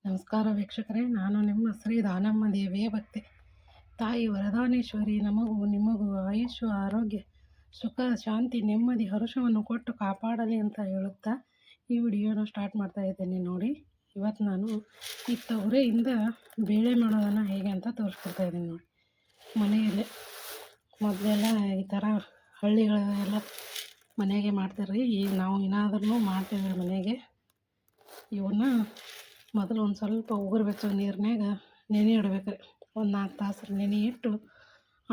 ನಮಸ್ಕಾರ ವೀಕ್ಷಕರೇ, ನಾನು ನಿಮ್ಮ ಶ್ರೀ ದಾನಮ್ಮ ದೇವಿಯ ಭಕ್ತೆ. ತಾಯಿ ವರದಾನೇಶ್ವರಿ ನಮಗೂ ನಿಮಗೂ ಆಯುಷ್ಯ, ಆರೋಗ್ಯ, ಸುಖ, ಶಾಂತಿ, ನೆಮ್ಮದಿ, ಹರುಷವನ್ನು ಕೊಟ್ಟು ಕಾಪಾಡಲಿ ಅಂತ ಹೇಳುತ್ತಾ ಈ ವಿಡಿಯೋನ ಸ್ಟಾರ್ಟ್ ಮಾಡ್ತಾ ಇದ್ದೇನೆ. ನೋಡಿ, ಇವತ್ತು ನಾನು ಈ ತೊಗರಿಯಿಂದ ಬೇಳೆ ಮಾಡೋದನ್ನು ಹೇಗೆ ಅಂತ ತೋರಿಸ್ಕೊಡ್ತಾ ಇದ್ದೀನಿ. ನೋಡಿ, ಮನೆಯಲ್ಲೇ ಮೊದಲೆಲ್ಲ ಈ ಥರ ಹಳ್ಳಿಗಳೆಲ್ಲ ಮನೆಗೆ ಮಾಡ್ತಾರೆ. ಈಗ ನಾವು ಏನಾದ್ರೂ ಮಾಡ್ತೇವೆ ಮನೆಗೆ. ಇವನ್ನ ಮೊದಲು ಒಂದು ಸ್ವಲ್ಪ ಉಗುರು ಬೆಚ್ಚಗೆ ನೀರಿನಾಗ ನೆನೆ ಇಡ್ಬೇಕ್ರಿ. ಒಂದು 4 ತಾಸು ನೆನೆ ಇಟ್ಟು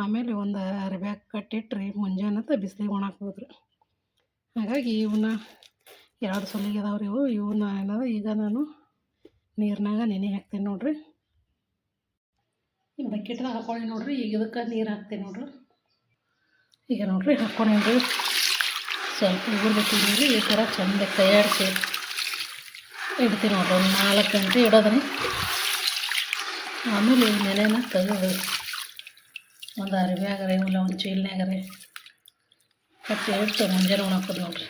ಆಮೇಲೆ ಒಂದು ಅರಿಬ್ಯಾಗ್ ಕಟ್ಟಿಟ್ರಿ ಮುಂಜಾನೆ ಬಿಸಿಲಿಗೆ ಒಣಾಕ್ಬೋದ್ರಿ. ಹಾಗಾಗಿ ಇವನ್ನ 2 ಸಲಿಗೆ ಅದಾವ್ರಿ ಇವನ್ನ ಏನದ ಈಗ ನಾನು ನೀರಿನಾಗ ನೆನೆ ಹಾಕ್ತೀನಿ ನೋಡ್ರಿ. ಈ ಬಕೆಟ್ದಾಗ ಹಾಕ್ಕೊಂಡು ನೋಡ್ರಿ. ಈಗ ಇದಕ್ಕೆ ನೀರು ಹಾಕ್ತೀನಿ ನೋಡ್ರಿ. ಈಗ ನೋಡ್ರಿ ಹಾಕ್ಕೊಂಡ್ರಿ. ಸ್ವಲ್ಪ ಉಗುರು ಬೆಚ್ಚಿದ್ರಿ ಈ ಥರ ಚಂದ ಕೈಯಾಡಿಸಿ ಇಡ್ತೀನಿ ನೋಡ್ರಿ. ಒಂದು 4 ಗಂಟೆ ಇಡೋದ್ರಿ. ಆಮೇಲೆ ಈ ನೆನೆನ ತೆಗೆದು ಒಂದು ಅರಿಬ್ಯಾಗರೆ ಇಲ್ಲ ಒಂದು ಚೀಲ್ನಾಗರೆ ಕಟ್ಟಿ ಇಟ್ಟು ಮುಂಜಾನೆ ಒಣಾಕೋದು ನೋಡ್ರಿ.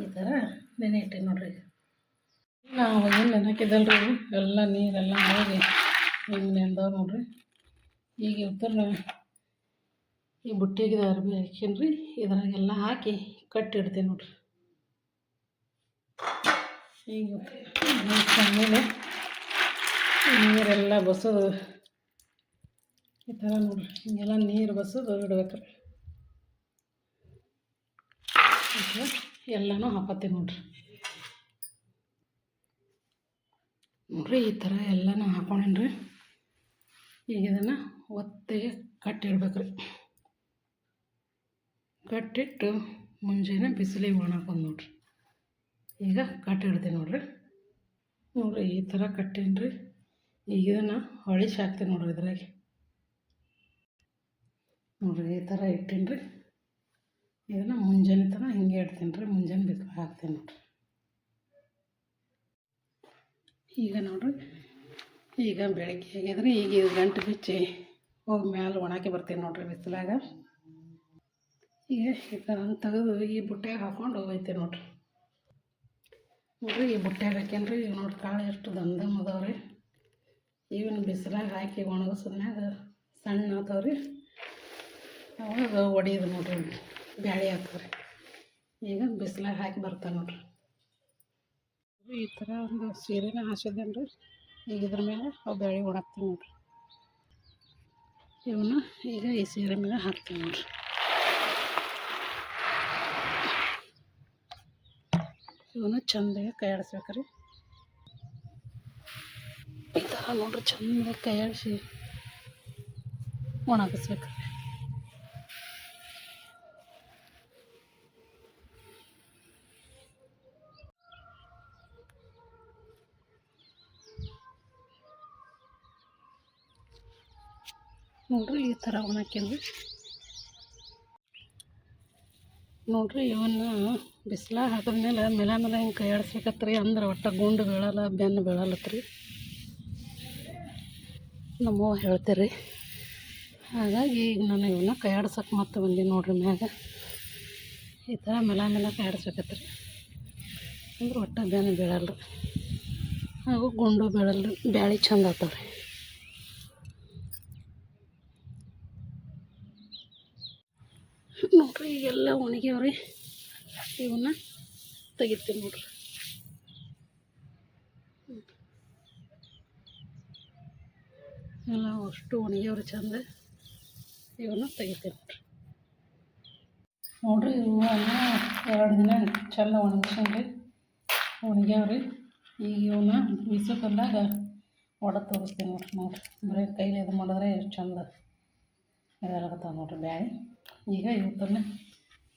ಈ ಥರ ನೆನೆ ಇಟ್ಟಿನಿ ನೋಡ್ರಿ. ನಾವು ಏನು ನೆನಕಿದ್ದಲ್ರಿ ಎಲ್ಲ ನೀರೆಲ್ಲ ಹೋಗಿ ಹಿಂಗೆ ನೆಂದವ್ ನೋಡ್ರಿ. ಈಗ ಇವತ್ತನ್ನ ಈ ಬುಟ್ಟಿಗೆ ಅರ್ಬಿ ಹಾಕೀನಿ. ಇದ್ರಾಗೆಲ್ಲ ಹಾಕಿ ಕಟ್ಟಿಡ್ತೀನಿ ನೋಡ್ರಿ. ಈಗ ಆಮೇಲೆ ನೀರೆಲ್ಲ ಬಸೋದು ಈ ಥರ ನೋಡ್ರಿ. ಹಿಂಗೆಲ್ಲ ನೀರು ಬಸೋದು ಇಡ್ಬೇಕ್ರಿ. ಎಲ್ಲನೂ ಹಾಕೋತೀನಿ ನೋಡ್ರಿ. ನೋಡ್ರಿ ಈ ಥರ ಎಲ್ಲನೂ ಹಾಕೊಂಡ್ರಿ. ಈಗ ಇದನ್ನು ಒತ್ತಿಗೆ ಕಟ್ಟಿಡ್ಬೇಕ್ರಿ. ಕಟ್ಟಿಟ್ಟು ಮುಂಜಾನೆ ಬಿಸಿಲಿಗೆ ಒಣಾಕೋದು ನೋಡ್ರಿ. ಈಗ ಕಟ್ಟಿಡ್ತೀನಿ ನೋಡ್ರಿ. ನೋಡ್ರಿ ಈ ಥರ ಕಟ್ಟೀನಿ. ಈಗ ಇದನ್ನು ಹೊಳಿಸಿ ಹಾಕ್ತೀನಿ ನೋಡ್ರಿ. ಇದ್ರಾಗೆ ನೋಡ್ರಿ ಈ ಥರ ಇಟ್ಟೀನಿ. ಇದನ್ನು ಮುಂಜಾನೆ ಥರ ಹಿಂಗೆ ಇಡ್ತೀನಿ. ಮುಂಜಾನೆ ಬಿಸಿಲು ಹಾಕ್ತೀನಿ ನೋಡ್ರಿ. ಈಗ ನೋಡ್ರಿ ಈಗ ಬೆಳಗ್ಗೆ ಆಗಿದ್ರೆ ಈಗ ಇದು ಗಂಟು ಬಿಚ್ಚಿ ಹೋಗಿ ಮ್ಯಾಲೆ ಒಣಾಕಿ ಬರ್ತೀನಿ ನೋಡ್ರಿ ಬಿಸಿಲಾಗ. ಈಗ ಈ ಥರ ತೆಗೆದು ಈ ಬುಟ್ಟ್ಯಾಗ ಹಾಕ್ಕೊಂಡು ಹೋಗ್ತೀನಿ ನೋಡ್ರಿ. ನೋಡ್ರಿ ಈ ಬುಟ್ಟ್ಯಾಗ ಹಾಕ್ಯಾನ್ರಿ. ಈಗ ನೋಡ್ರಿ ಕಾಳು ಎಷ್ಟು ದಂದಮ್ ಅದಾವ್ರಿ. ಇವನ್ನ ಬಿಸಿಲಾಗ ಹಾಕಿ ಒಣಗಿಸಿದ್ಮ್ಯಾಗ ಸಣ್ಣ ಆತವ್ರಿ. ಅವಾಗ ಒಡೆಯೋದು ನೋಡ್ರಿ, ಬ್ಯಾಳೆ ಹಾಕ್ತಾರೆ. ಈಗ ಬಿಸಿಲಾಗ ಹಾಕಿ ಬರ್ತಾನೆ ನೋಡ್ರಿ. ಈ ಥರ ಒಂದು ಸೀರೆನ ಹಾಸಿದ್ದೇನೆ ರೀ. ಈಗ ಇದ್ರ ಮೇಲೆ ಅವು ಬ್ಯಾಳೆ ಒಣಾಕ್ತೀನಿ ನೋಡ್ರಿ. ಇವನ್ನ ಈಗ ಈ ಸೀರೆ ಮೇಲೆ ಹಾಕ್ತೀನಿ ನೋಡ್ರಿ. ಇವನ್ನ ಚಂದಾಗಿ ಕೈಯಾಡಿಸ್ಬೇಕ್ರಿ. ಈ ಥರ ನೋಡ್ರಿ ಚಂದ ಕೈಯಾಡಿಸಿ ಒಣಗಿಸ್ಬೇಕ್ರಿ. ನೋಡ್ರಿ ಈ ಥರ ಒಣಾಕಿಂದು ನೋಡ್ರಿ. ಇವನ್ನ ಬಿಸಿಲಾಗ ಹಾಕಿದ್ಮೇಲೆ ಮೇಲೆ ಹಿಂಗೆ ಕೈಯಾಡಿಸ್ಬೇಕತ್ರಿ. ಅಂದ್ರೆ ಒಟ್ಟು ಗುಂಡು ಬೀಳಲ್ಲ, ಬೆನ್ನು ಬೀಳಲ್ಲತ್ರಿ ನಮ್ಮವ್ವ ಹೇಳ್ತೀರಿ. ಹಾಗಾಗಿ ಈಗ ನಾನು ಇವನ್ನ ಕೈಯಾಡ್ಸಕ್ಕೆ ಮತ್ತೆ ಬಂದೀನಿ ನೋಡ್ರಿ. ಮ್ಯಾಗ ಈ ಥರ ಮೇಲೆ ಕೈಯಾಡಿಸ್ಬೇಕತ್ರಿ. ಅಂದ್ರೆ ಒಟ್ಟು ಬೆನ್ನು ಬೀಳಲ್ಲ ಹಾಗೂ ಗುಂಡು ಬೀಳಲ್ಲ, ಬ್ಯಾಳೆ ಚಂದ ಆಗ್ತಾವ್ರಿ. ನೋಡ್ರಿ ಈಗೆಲ್ಲ ಒಣಗ್ಯಾವ್ರಿ. ಇವನ್ನ ತೆಗಿತೀನಿ ನೋಡ್ರಿ. ಎಲ್ಲ ಅಷ್ಟು ಒಣಗ್ಯಾವ್ರಿ ಚಂದ. ಇವನ್ನ ತೆಗಿತೀನಿ ನೋಡ್ರಿ. ನೋಡ್ರಿ ಇವನ್ನ 2 ದಿನ ಚಂದ ಒಣಗಿಸ್ಕೊಂಡ್ರಿ ಒಣಗ್ಯಾವ್ರಿ. ಈಗ ಇವನ್ನ ಬೀಸೋ ಕಲ್ಲಾಗ ಒಡೆದು ತೋರಿಸ್ತೀನಿ ನೋಡ್ರಿ. ನೋಡ್ರಿ ಬರೀ ಕೈಲಿ ಇದು ಮಾಡಿದ್ರೆ ಎಷ್ಟು ಚಂದ ಇದಾಗತ್ತಾವ ನೋಡ್ರಿ ಬ್ಯಾಳೆ. ಈಗ ಇವತ್ತನ್ನ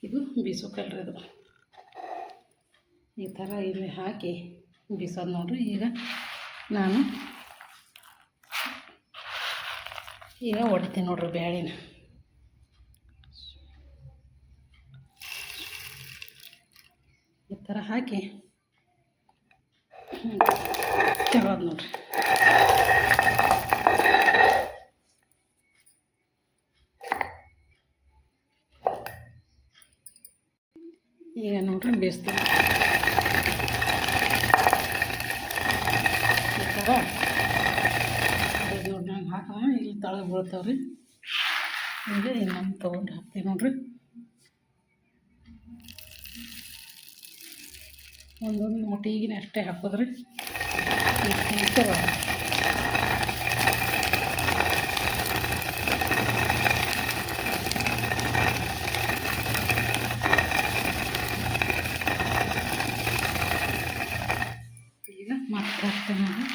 ಇದು ಬೀಸೋ ಕಲ್ರಿ. ಇದು ಈ ಥರ ಇಲ್ಲಿ ಹಾಕಿ ಬೀಸೋದು ನೋಡ್ರಿ. ಈಗ ನಾನು ಈಗ ಹೊಡಿತೀನಿ ನೋಡ್ರಿ ಬ್ಯಾಳಿನ. ಈ ಥರ ಹಾಕಿ ತೆಗೋದು ನೋಡ್ರಿ. ಈಗ ನೋಡ್ರಿ ಬೇಯಿಸ್ತೀನಿ. ಬೀಳ್ತಾವ್ರಿ. ಈಗ ಇನ್ನೊಂದು ತೊಗೊಂಡು ಹಾಕ್ತೀವಿ ನೋಡಿರಿ. ಒಂದೊಂದು ಮುಟ್ಟಿಗಿನ ಅಷ್ಟೇ ಹಾಕೋದ್ರಿ. ಈಗ ಮತ್ತೆ ಹಾಕ್ತೇನೆ ನೋಡಿ.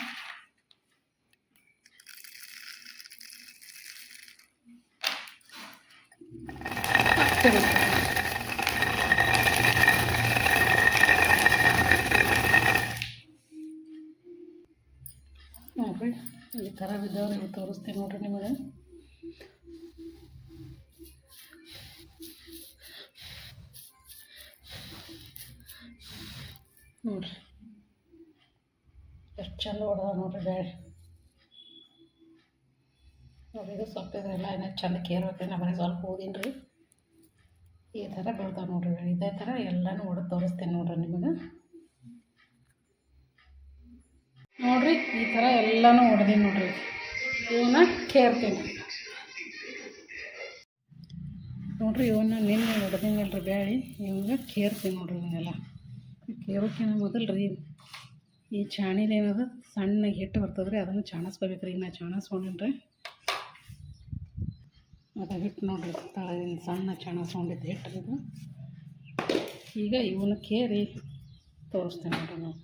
ನೋಡಿರಿ ಈ ಥರ ಬಿದ್ದವ್ರಿಗೆ ತೋರಿಸ್ತೀನಿ ನೋಡಿರಿ ನಿಮಗೆ. ನೋಡಿರಿ ಎಷ್ಟು ಚಂದ ಹೊಡೆದ ನೋಡಿರಿ ಬೇಳೆ. ನೋಡಿ ಇದು ಸೊಪ್ಪಿದ್ರೆಲ್ಲ ಇನ್ನೂ ಚಂದ ಕೇರ್ಬೇಕು. ನಮಗೆ ಸ್ವಲ್ಪ ಹೋಗಿನಿ ರೀ. ಈ ಥರ ಬೆಳ್ತಾವೆ ನೋಡಿರಿ ಬೇಳೆ. ಇದೇ ಥರ ಎಲ್ಲನೂ ಹೊಡೆದು ತೋರಿಸ್ತೀನಿ ನೋಡಿರಿ ನಿಮಗೆ. ನೋಡಿರಿ ಈ ಥರ ಎಲ್ಲನೂ ಹೊಡೆದೀನಿ ನೋಡಿರಿ. ಇವನ್ನ ಕೇರ್ತೀನಿ ನೋಡಿರಿ. ಇವನ್ನ ನಿನ್ನೆ ಹೊಡೆದೀನಲ್ರಿ ಬೇಳೆ. ಇವಾಗ ಕೇರ್ತೀನಿ ನೋಡಿರಿ. ಇವನ್ನೆಲ್ಲ ಕೇರೋಕ್ಕಿಂತ ಮೊದಲು ರೀ ಈ ಚಾಣಿಲೇನದ ಸಣ್ಣ ಹಿಟ್ಟು ಬರ್ತದೆ ರೀ, ಅದನ್ನು ಚಾಣಿಸ್ಕೋಬೇಕು ರೀ. ನಾ ಚಾಣಿಸ್ಕೊಂಡಿನಿ ರೀ. ಅದು ಹಿಟ್ಟು ನೋಡಿರಿ ತಳಗಿನ ಸಣ್ಣ ಚಾಣಿಸ್ಕೊಂಡಿದ್ದು ಹಿಟ್ಟು ಇದು. ಈಗ ಇವನ್ನ ಕೇರಿ ತೋರಿಸ್ತೇನೆ ನೋಡಿರಿ. ನಾವು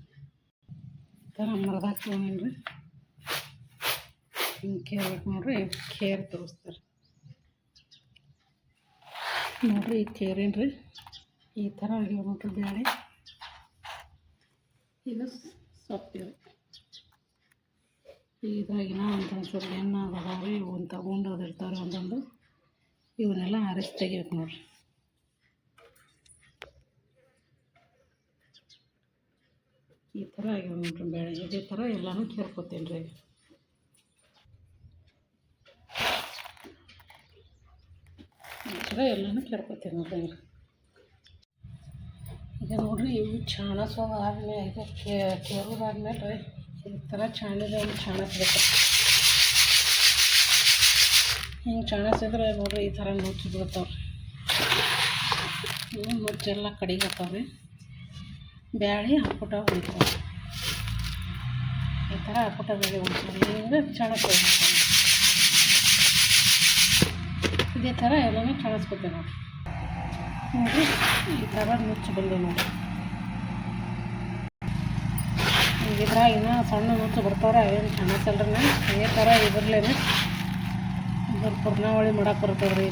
ಈ ಥರ ಮರದಾಗ ತೊಗೊಂಡೇನಿ ರೀ. ಹಿಂಗೆ ಕೇರ್ಬೇಕು ನೋಡಿರಿ. ಕೇರ್ ತೋರಿಸ್ತಾರೆ ನೋಡಿರಿ. ಈಗ ಕೇರೇನು ರೀ ಈ ಥರ ಆಗ್ಯಾವ ನೋಡಿರಿ ಬೇಳೆ. ಇದು ಸೊಪ್ಪಿದೆ. ಇದ್ರಾಗಿನ ಒಂದೊಂದು ಸ್ವಲ್ಪ ಎಣ್ಣೆ ಅದಾವೆ ರೀ. ಇವು ತಗೊಂಡೋದು ಇರ್ತಾರೆ ಒಂದೊಂದು. ಇವನ್ನೆಲ್ಲ ಆರಿಸಿ ತೆಗಿಬೇಕು ನೋಡಿರಿ. ಈ ಥರ ಆಗ್ಯಾವ ನೋಡಿರಿ ಬೇಳೆ. ಇದೇ ಥರ ಎಲ್ಲನೂ ಕೇರ್ಕೊತೀನಿ ರೀ. ಈ ಥರ ಎಲ್ಲನೂ ಕೇರ್ಕೊತೀನಿ ನೋಡಿರಿ. ಈಗ ನೋಡಿರಿ ಇವು ಚಾಣಿಸೋದು ಆದಮೇಲೆ ಇದು ಕೇರೋದಾದ್ಮೇಲೆ ರೀ ಈ ಥರ ಚಾಣಿಸ್ಬೇಕು. ಹಿಂಗೆ ಚಾಣಿಸಿದ್ರೆ ನೋಡಿರಿ ಈ ಥರ ನುಚ್ಚು ಬೀಳ್ತಾವ್ರಿ. ಇವು ನುಚ್ಚೆಲ್ಲ ಕಡಿಗತ್ತಾವ್ರಿ. ಬ್ಯಾಳೆ ಹಾಕ್ಬಿಟ್ಟ ಉಳಿತಾವೆ. ಈ ಥರ ಹಾಕ್ಬಿಟ್ಟ ಬೇಳೆ ಉಳಿತಾವೆ. ಹಿಂಗೆ ಚಾಣಿಸ್ಬೇಕು. ಇದೇ ಥರ ಎಲ್ಲನೂ ಚಾಣಿಸ್ಕೊತೇವೆ ನೋಡಿರಿ. ನೋಡಿರಿ ಈ ಥರ ನುಚ್ಚು ಬಂದು ನೋಡಿ. ಇದ್ರಾಗ ಇನ್ನೂ ಸಣ್ಣ ನುಚ್ಚು ಬರ್ತಾವ್ರೆ. ಅವೇನು ಚಾಣಿಸಲ್ರಿ. ಇದೇ ಥರ ಇದ್ರಲ್ಲೇನೆ ಇದ್ರ ಪುರ್ನಾವಳಿ ಮಾಡಕ್ಕೆ ಬರ್ತದೆ ರೀ.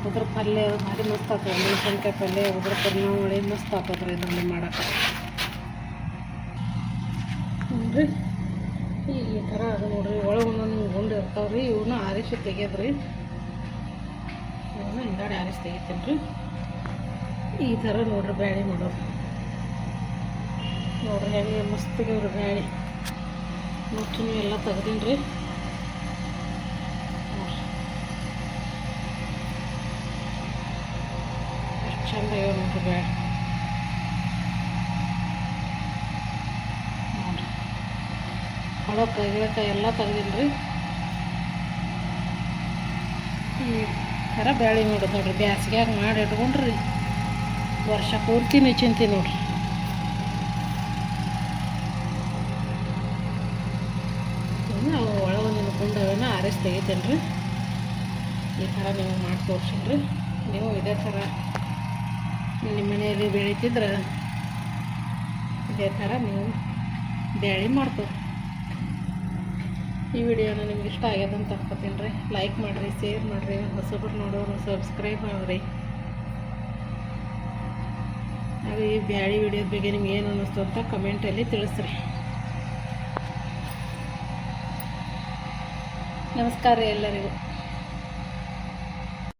ಉದ್ರ ಪಲ್ಯ ಭಾರಿ ಮಸ್ತ್ ಆಗ್ತದೆ. ಮೆಣಸಿನ್ಕಾಯಿ ಪಲ್ಯ ಉದ್ರ ಪುರ್ನಾವಳಿ ಮಸ್ತ್ ಆಗ್ತದೆ ರೀ ಇದರಲ್ಲಿ ಮಾಡೋಕೆ. ನೋಡಿರಿ ಈ ಥರ ಅದು ನೋಡಿರಿ. ಒಳಗೆ ಒಂದೊಂದು ಗುಂಡು ಇರ್ತಾವೆ ರೀ. ಇವನ್ನ ಆರಿಸಿ ತೆಗಿಯೋದ್ರಿ. ಇವನ್ನ ಹಿಂದಾಡಿ ಆರಿಸಿ ತೆಗಿತೀನಿ ರೀ. ಈ ಥರ ನೋಡಿರಿ ಬ್ಯಾಳೆ ಮಾಡೋದು. ನೋಡಿರಿ ಹೆಂಗೆ ಮಸ್ತಿಗೆ ಅವ್ರಿ ಬ್ಯಾಳೆ. ನುಚ್ಚು ಎಲ್ಲ ತೆಗ್ದೀನಿ ರೀ. ಎಷ್ಟು ಚಂದ ಆಗ್ಯಾವ ನೋಡಿರಿ ಬ್ಯಾಳೆ. ನೋಡಿರಿ ಹೊಳಕಾಯಿ ಗಿಳಕಾಯಿ ಎಲ್ಲ ತೆಗ್ದೀನಿ ರೀ. ಈ ಥರ ಬ್ಯಾಳೆ ಮಾಡೋದು ನೋಡಿರಿ. ಬ್ಯಾಸ್ಗ್ಯಾಗ ಮಾಡಿ ಇಟ್ಕೊಂಡ್ರಿ ವರ್ಷ ಪೂರ್ತಿನೇ ಚಿಂತೆ ನೋಡಿರಿ. ನಾವು ಒಳಗೆ ನಿಂತ್ಕೊಂಡವೇನ ಆರಿಸಿ ತೆಗಿತೇನೆ ರೀ. ಈ ಥರ ನೀವು ಮಾಡಿ ತೋರ್ಸೀನಿ ರೀ. ನೀವು ಇದೇ ಥರ ನಿಮ್ಮ ಮನೆಯಲ್ಲಿ ಬೆಳೀತಿದ್ರೆ ಇದೇ ಥರ ನೀವು ಬ್ಯಾಳೆ ಮಾಡ್ತೀವಿ. ಈ ವಿಡಿಯೋನ ನಿಮ್ಗೆ ಇಷ್ಟ ಆಗ್ಯದಂತ ಅನ್ಕೋತೀನಿ ರೀ. ಲೈಕ್ ಮಾಡಿರಿ, ಶೇರ್ ಮಾಡಿರಿ. ಹೊಸಬ್ರು ನೋಡೋರು ಸಬ್ಸ್ಕ್ರೈಬ್ ಮಾಡಿರಿ. ಹಾಗೂ ಈ ಬ್ಯಾಳೆ ವಿಡಿಯೋದ ಬಗ್ಗೆ ನಿಮ್ಗೆ ಏನು ಅನ್ನಿಸ್ತು ಅಂತ ಕಮೆಂಟಲ್ಲಿ ತಿಳಿಸ್ರಿ. ನಮಸ್ಕಾರ ಎಲ್ಲರಿಗೂ.